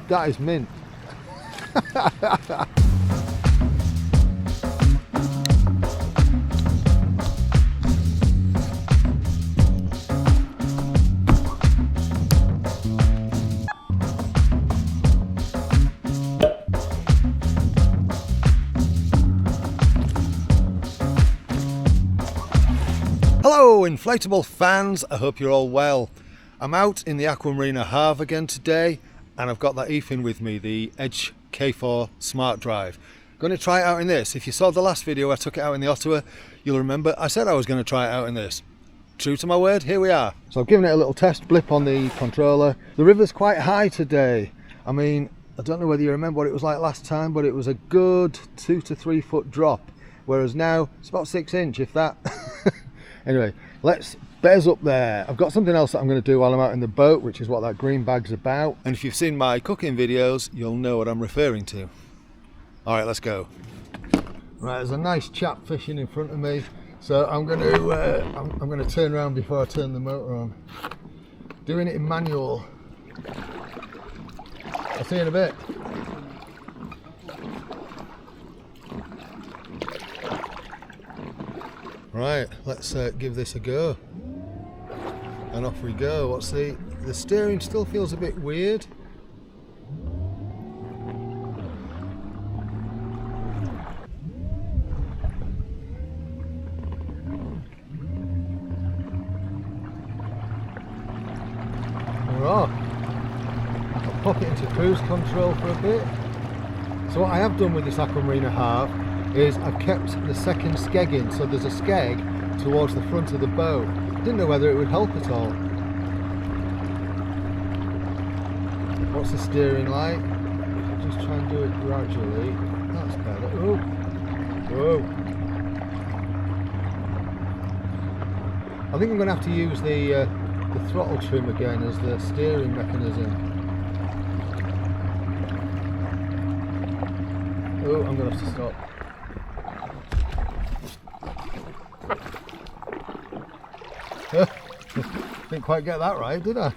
That is mint. Hello inflatable fans, I hope you're all well. I'm out in the Aqua Marina Halve again today, and I've got that eFin with me, the Edge K4 Smart Drive. Going to try it out in this. If you saw the last video I took it out in the Ottawa, you'll remember I said I was going to try it out in this. True to my word, here we are. So I've given it a little test blip on the controller. The river's quite high today. I mean, I don't know whether you remember what it was like last time, but it was a good 2 to 3 foot drop, whereas now it's about 6 inch, if that. Anyway, let's bears up there. I've got something else that I'm going to do while I'm out in the boat, which is what that green bag's about. And if you've seen my cooking videos, you'll know what I'm referring to. All right, let's go. Right, there's a nice chap fishing in front of me, so I'm going to turn around before I turn the motor on. Doing it in manual. I'll see you in a bit. Right, let's give this a go. And off we go. What's the steering still feels a bit weird. We're off. I'll pop it into cruise control for a bit. So what I have done with this Aqua Marina Halve is I've kept the second skeg in, so there's a skeg towards the front of the boat. Didn't know whether it would help at all. What's the steering like? Just try and do it gradually. That's better. Oh, whoa! I think I'm going to have to use the throttle trim again as the steering mechanism. Oh, I'm going to have to stop. Didn't quite get that right, did I?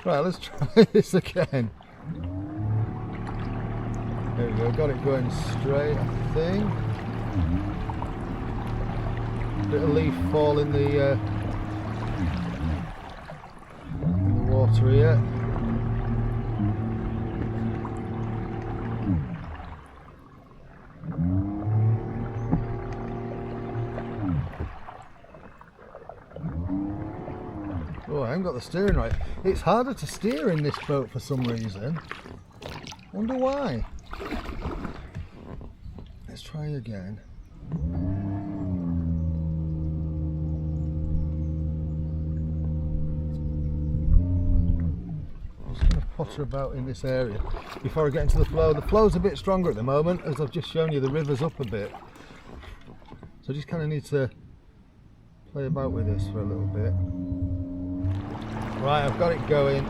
Right, let's try this again. There we go, got it going straight, I think. Bit of leaf fall in the water here. Oh, I haven't got the steering right. It's harder to steer in this boat for some reason. Wonder why. Let's try again. I'm just going to potter about in this area before I get into the flow. The flow's a bit stronger at the moment, as I've just shown you. The river's up a bit. So I just kind of need to play about with this for a little bit. Right, I've got it going.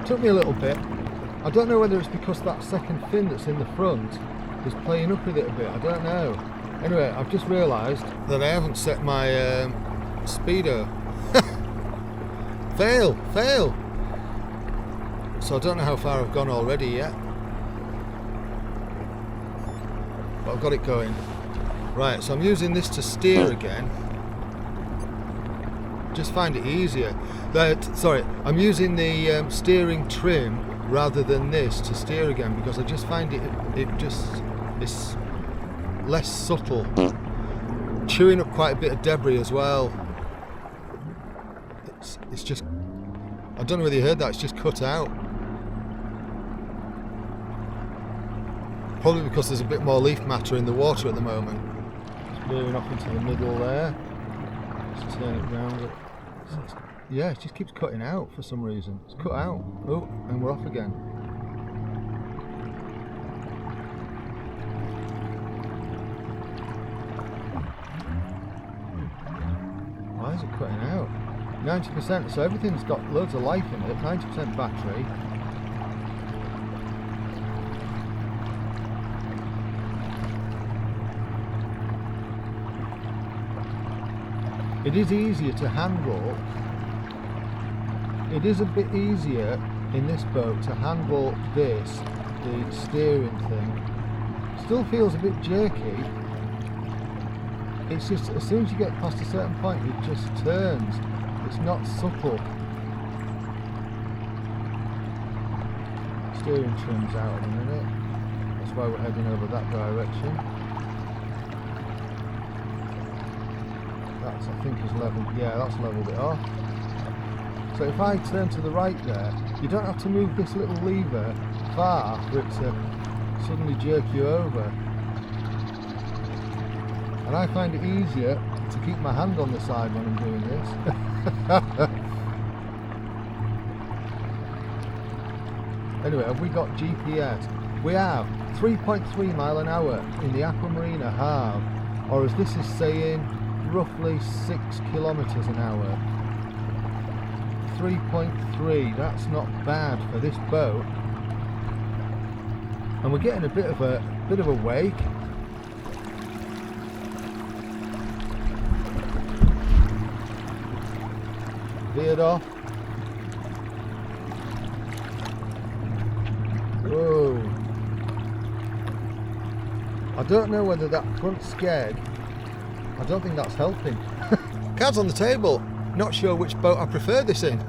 It took me a little bit. I don't know whether it's because that second fin that's in the front is playing up with it a bit. I don't know. Anyway, I've just realised that I haven't set my speedo. Fail! So I don't know how far I've gone already yet. But I've got it going. Right, so I'm using this to steer again. Just find it easier. Sorry, I'm using the steering trim rather than this to steer again, because I just find it's less subtle. Chewing up quite a bit of debris as well. It's just, I don't know whether you heard that, it's just cut out. Probably because there's a bit more leaf matter in the water at the moment. Just veering off into the middle there. Just turn it round. Yeah, it just keeps cutting out for some reason. It's cut out. Oh, and we're off again. Why is it cutting out? 90%, so everything's got loads of life in it. 90% battery. It is easier to handle It is a bit easier in this boat to handle this, the steering thing. Still feels a bit jerky. It's just, as soon as you get past a certain point, it just turns. It's not supple. Steering trim's out in a minute. That's why we're heading over that direction. That's, I think, is leveled. Yeah, that's leveled it off. So if I turn to the right there, you don't have to move this little lever far for it to suddenly jerk you over. And I find it easier to keep my hand on the side when I'm doing this. Anyway, have we got GPS? We have 3.3 mile an hour in the Aqua Marina Halve, or as this is saying, roughly 6 kilometers an hour. 3.3, that's not bad for this boat. And we're getting a bit of a wake. Veered off. Whoa. I don't know whether that front skeg, I don't think that's helping. Cards on the table. Not sure which boat I prefer this in.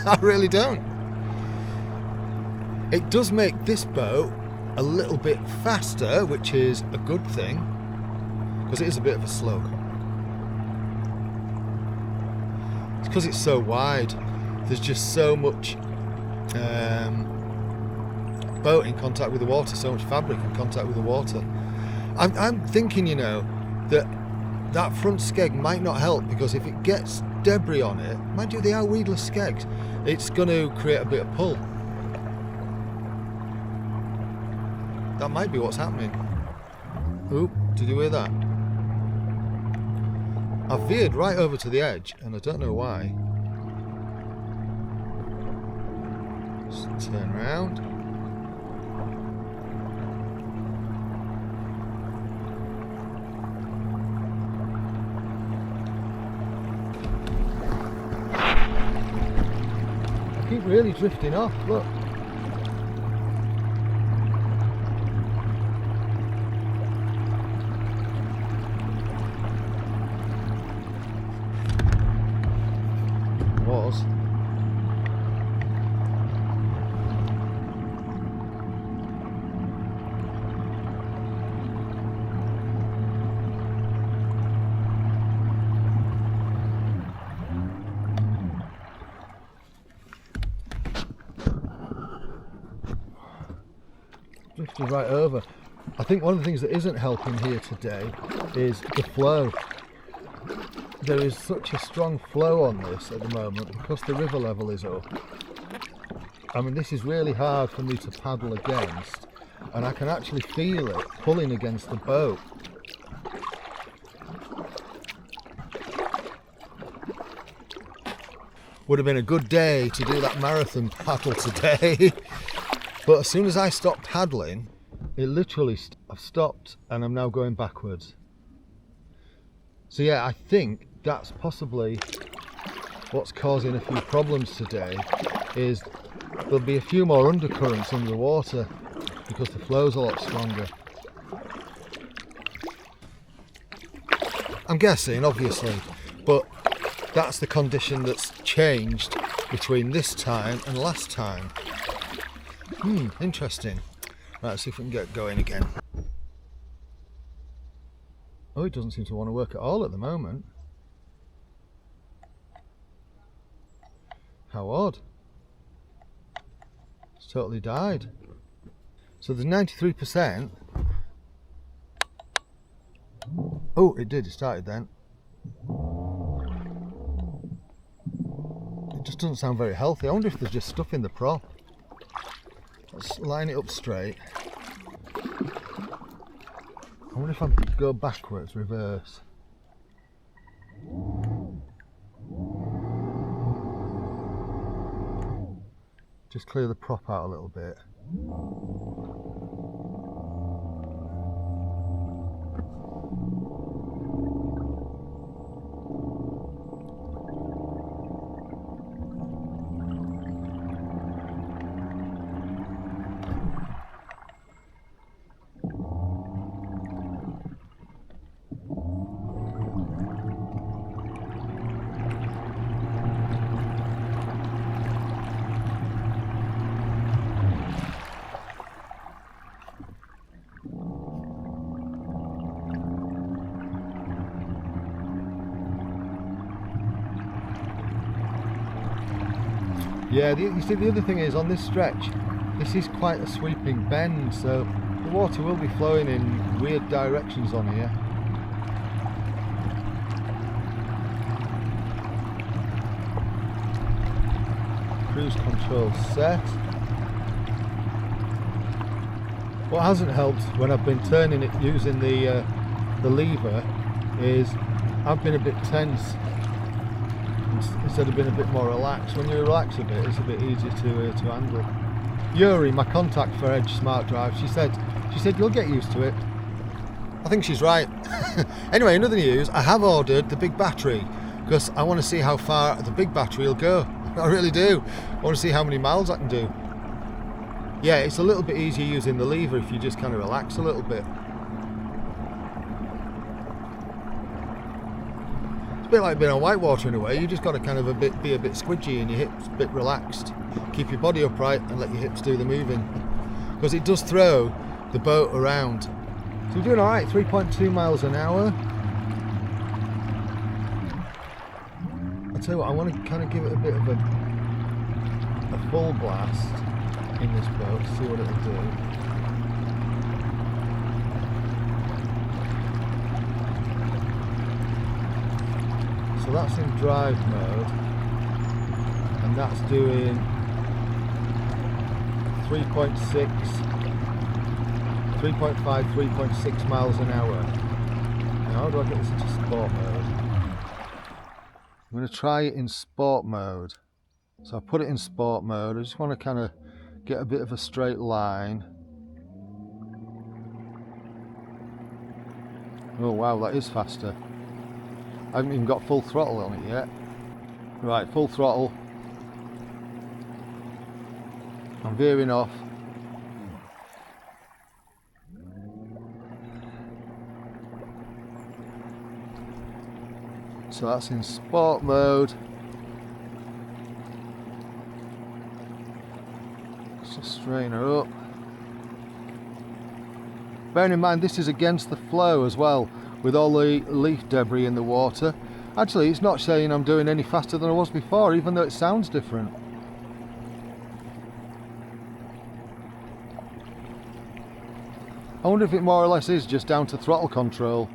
I really don't. It does make this boat a little bit faster, which is a good thing, because it is a bit of a slow car. It's because it's so wide. There's just so much boat in contact with the water, so much fabric in contact with the water. I'm thinking, you know, that front skeg might not help, because if it gets debris on it, mind you, they are weedless skegs, it's going to create a bit of pull. That might be what's happening. Oop, did you hear that? I veered right over to the edge, and I don't know why. Just turn around. I keep really drifting off, look. Was. Drifted right over. I think one of the things that isn't helping here today is the flow. There is such a strong flow on this at the moment because the river level is up. I mean, this is really hard for me to paddle against, and I can actually feel it pulling against the boat. Would have been a good day to do that marathon paddle today. But as soon as I stopped paddling, it literally I've stopped and I'm now going backwards. So yeah, I think that's possibly what's causing a few problems today, is there'll be a few more undercurrents under the water because the flow's a lot stronger. I'm guessing, obviously, but that's the condition that's changed between this time and last time. Interesting. Right, let's see if we can get going again. Oh, it doesn't seem to want to work at all at the moment. How odd. It's totally died. So there's 93%. Oh, it did, it started then. It just doesn't sound very healthy. I wonder if there's just stuff in the prop. Let's line it up straight. I wonder if I go backwards, reverse. Just clear the prop out a little bit. Yeah, you see, the other thing is on this stretch, this is quite a sweeping bend, so the water will be flowing in weird directions on here. Cruise control set. What hasn't helped when I've been turning it using the lever is I've been a bit tense instead of being a bit more relaxed. When you relax a bit, it's a bit easier to handle. Yuri, my contact for Edge Smart Drive, she said you'll get used to it. I think she's right. Anyway, in other news, I have ordered the big battery because I want to see how far the big battery will go. I really do. I want to see how many miles I can do. Yeah, it's a little bit easier using the lever if you just kind of relax a little bit. It's a bit like being on whitewater in a way. You just got to kind of be a bit squidgy and your hips a bit relaxed. Keep your body upright and let your hips do the moving, because it does throw the boat around. So we're doing all right. 3.2 miles an hour. I tell you what, I want to kind of give it a bit of a full blast in this boat to see what it'll do. So that's in drive mode, and that's doing 3.5, 3.6 miles an hour. Now how do I get this into sport mode? I'm going to try it in sport mode. So I put it in sport mode. I just want to kind of get a bit of a straight line. Oh wow, that is faster. I haven't even got full throttle on it yet. Right, full throttle. I'm veering off. So that's in sport mode. Let's just straighten her up. Bearing in mind this is against the flow as well, with all the leaf debris in the water. Actually, it's not saying I'm doing any faster than I was before, even though it sounds different. I wonder if it more or less is just down to throttle control.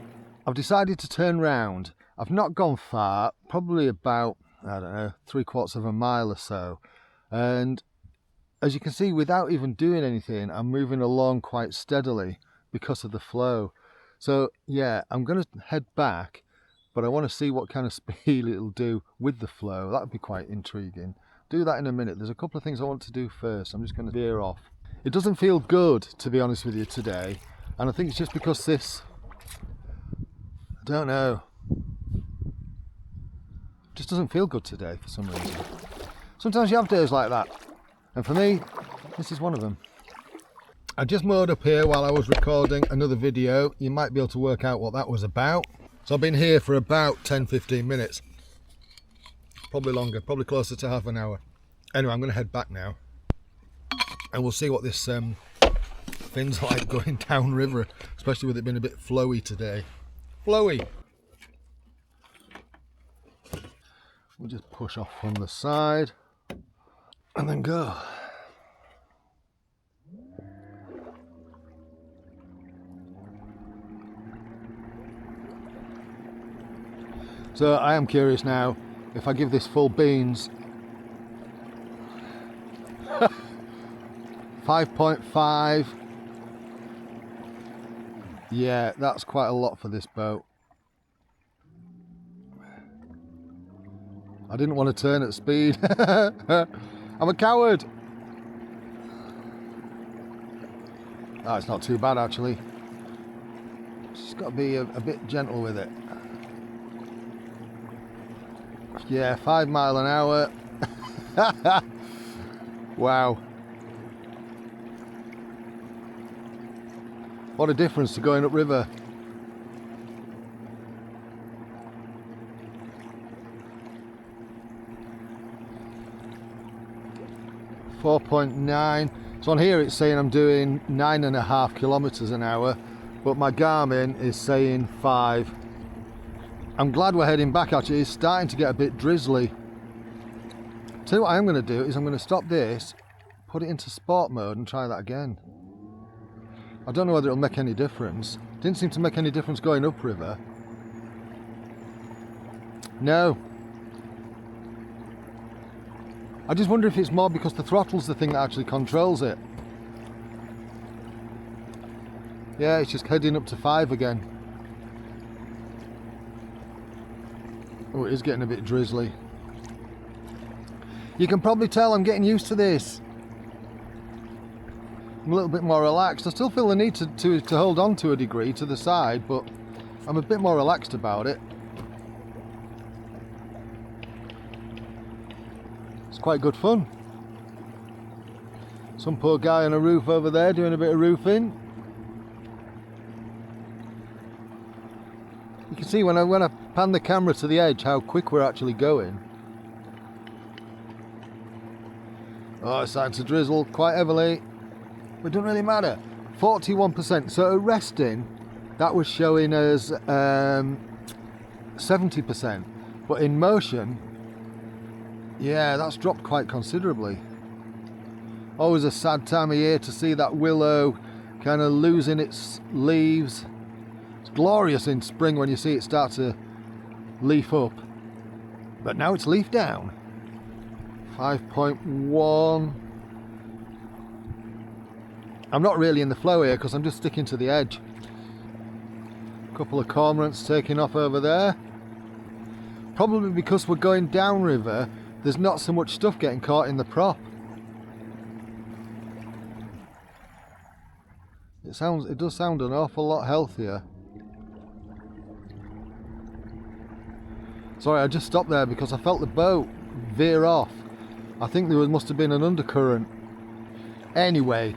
I've decided to turn round. I've not gone far, probably about, I don't know, 3/4 of a mile or so. And as you can see, without even doing anything, I'm moving along quite steadily because of the flow. So yeah, I'm going to head back, but I want to see what kind of speed it'll do with the flow. That would be quite intriguing. Do that in a minute. There's a couple of things I want to do first. I'm just going to veer off. It doesn't feel good, to be honest with you, today. And I think it's just because this, I don't know, just doesn't feel good today for some reason. Sometimes you have days like that. And for me, this is one of them. I just moored up here while I was recording another video. You might be able to work out what that was about. So I've been here for about 10-15 minutes. Probably longer, probably closer to half an hour. Anyway, I'm going to head back now. And we'll see what this fin's like going downriver, especially with it being a bit flowy today. Flowy! We'll just push off from the side and then go. So I am curious now, if I give this full beans, 5.5, yeah, that's quite a lot for this boat. I didn't want to turn at speed. I'm a coward. Oh, it's not too bad actually. Just got to be a bit gentle with it. Yeah, 5 miles an hour. Wow. What a difference to going upriver. .9. So on here it's saying I'm doing 9.5 kilometers an hour, but my Garmin is saying 5. I'm glad we're heading back actually. It's starting to get a bit drizzly So what I'm going to do is I'm going to stop this, put it into sport mode and try that again. I don't know whether it'll make any difference. Didn't seem to make any difference going upriver. No. I just wonder if it's more because the throttle's the thing that actually controls it. Yeah, it's just heading up to 5 again. Oh, it is getting a bit drizzly. You can probably tell I'm getting used to this. I'm a little bit more relaxed. I still feel the need to hold on to a degree to the side, but I'm a bit more relaxed about it. It's quite good fun. Some poor guy on a roof over there doing a bit of roofing. You can see when I pan the camera to the edge how quick we're actually going. Oh, it's starting to drizzle quite heavily. But it doesn't really matter. 41%. So at resting, that was showing as 70%. But in motion, yeah, that's dropped quite considerably. Always a sad time of year to see that willow kind of losing its leaves. It's glorious in spring when you see it start to leaf up. But now it's leaf down. 5.1. I'm not really in the flow here because I'm just sticking to the edge. A couple of cormorants taking off over there. Probably because we're going downriver, there's not so much stuff getting caught in the prop. It does sound an awful lot healthier. Sorry, I just stopped there because I felt the boat veer off. I think there must have been an undercurrent. Anyway,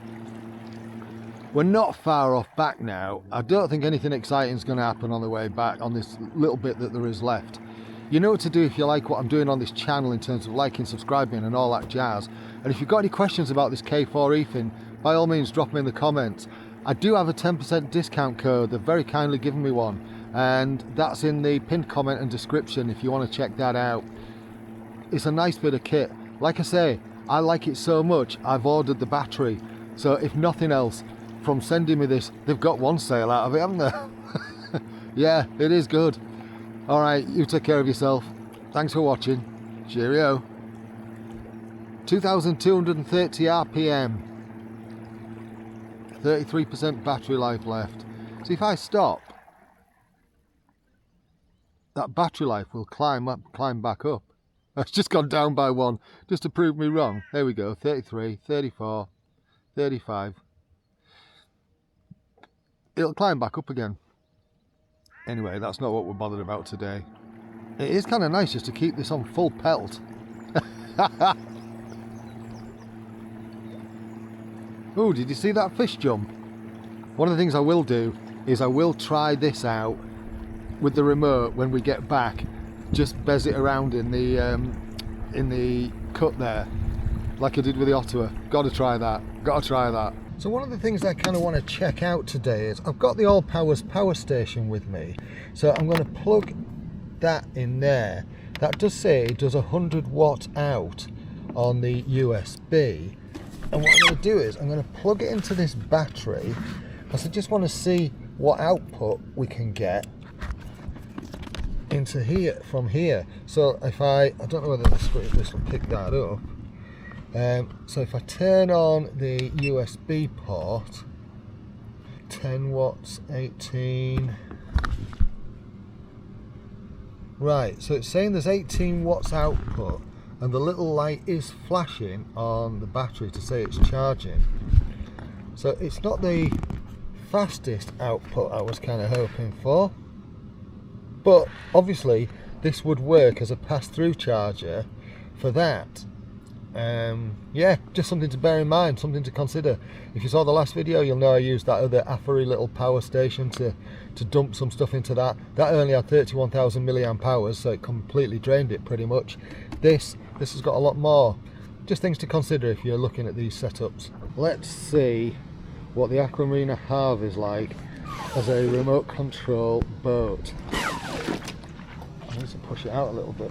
we're not far off back now. I don't think anything exciting is going to happen on the way back on this little bit that there is left. You know what to do if you like what I'm doing on this channel in terms of liking, subscribing and all that jazz. And if you've got any questions about this K4 eFin, by all means drop them in the comments. I do have a 10% discount code. They've very kindly given me one. And that's in the pinned comment and description if you want to check that out. It's a nice bit of kit. Like I say, I like it so much I've ordered the battery. So if nothing else, from sending me this, they've got one sale out of it, haven't they? Yeah, it is good. Alright, you take care of yourself. Thanks for watching. Cheerio. 2230 RPM. 33% battery life left. So if I stop, that battery life will climb back up. It's just gone down by 1, just to prove me wrong. There we go, 33, 34, 35. It'll climb back up again. Anyway, that's not what we're bothered about today. It is kind of nice just to keep this on full pelt. Oh, did you see that fish jump? One of the things I will do is I will try this out with the remote when we get back. Just bezz it around in the cut there, like I did with the Ottawa. Gotta try that. So one of the things I kind of want to check out today is I've got the All Powers power station with me, so I'm going to plug that in there. That does say it does 100 watt out on the USB, and what I'm going to do is I'm going to plug it into this battery because I just want to see what output we can get into here from here. So if I don't know whether this will pick that up. So if I turn on the USB port, 10 watts, 18. Right, so it's saying there's 18 watts output and the little light is flashing on the battery to say it's charging. So it's not the fastest output I was kind of hoping for, but obviously this would work as a pass-through charger for that. Yeah, just something to bear in mind, something to consider. If you saw the last video, you'll know I used that other AFERIY little power station to dump some stuff into that. That only had 31,000 milliamp hours, so it completely drained it pretty much. This has got a lot more. Just things to consider if you're looking at these setups. Let's see what the Aqua Marina Halve is like as a remote control boat. I need to push it out a little bit.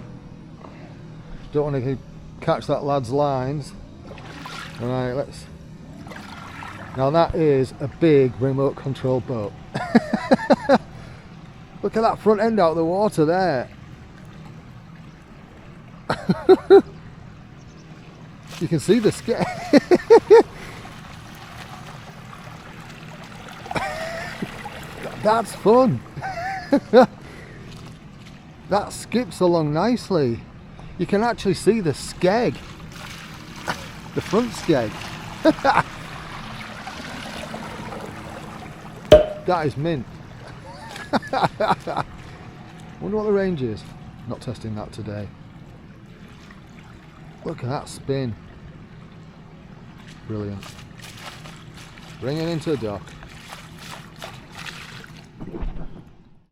Don't want to catch that lad's lines. Right, let's. Now that is a big remote control boat. Look at that front end out of the water there. You can see the sketch. That's fun. That skips along nicely. You can actually see the skeg, the front skeg. That is mint. Wonder what the range is. Not testing that today. Look at that spin. Brilliant. Bring it into the dock.